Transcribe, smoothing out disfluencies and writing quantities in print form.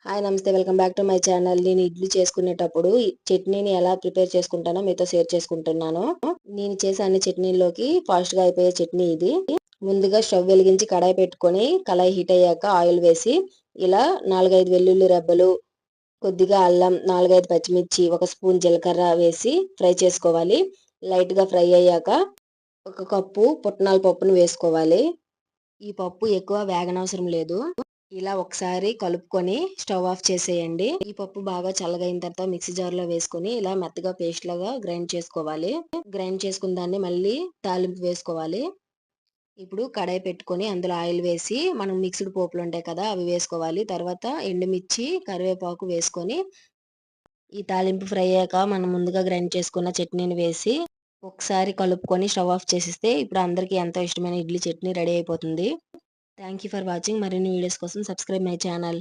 Hi నమస్తే welcome back to my channel. నేను ఇడ్లీ చేసుకునేటప్పుడు చట్నీని ఎలా ప్రిపేర్ చేసుకుంటానో మీతో షేర్ చేసుకుంటున్నాను. నేను చేసే అన్ని చట్నీల్లోకి ఫాస్ట్ గా అయిపోయే చట్నీ ఇది. ముందుగా స్టవ్ వెలిగించి కడాయి పెట్టుకొని కళాయి హీట్ అయ్యాక ఆయిల్ వేసి ఇలా 4-5 వెల్లుల్లి రెబ్బలు, కొద్దిగా అల్లం, 4-5 పచ్చిమిర్చి, 1 స్పూన్ జీలకర్ర వేసి ఫ్రై చేసుకోవాలి. లైట్ గా ఫ్రై అయ్యాక 1 కప్పు పుట్నాల పప్పును వేసుకోవాలి. ఈ పప్పు ఎక్కువ వేగనవసరం లేదు. ఇలా ఒకసారి కలుపుకొని స్టవ్ ఆఫ్ చేసేయండి. ఈ పప్పు బాగా చల్లగైన తర్వాత మిక్సీ జార్లో వేసుకొని ఇలా మెత్తగా పేస్ట్ లాగా గ్రైండ్ చేసుకోవాలి. గ్రైండ్ చేసుకున్న దాన్ని మళ్ళీ తాలింపు వేసుకోవాలి. ఇప్పుడు కడాయి పెట్టుకొని అందులో ఆయిల్ వేసి మనం మిక్స్డ్ పోపులు ఉంటాయి కదా అవి వేసుకోవాలి. తర్వాత ఎండుమిర్చి, కరివేపాకు వేసుకొని ఈ తాలింపు ఫ్రై అయ్యాక మనం ముందుగా గ్రైండ్ చేసుకున్న చట్నీని వేసి ఒకసారి కలుపుకొని స్టవ్ ఆఫ్ చేసేస్తే ఇప్పుడు అందరికీ ఎంతో ఇష్టమైన ఇడ్లీ చట్నీ రెడీ అయిపోతుంది. Thank you for watching. మరిన్ని వీడియోస్ కోసం సబ్స్క్రైబ్ మై ఛానల్.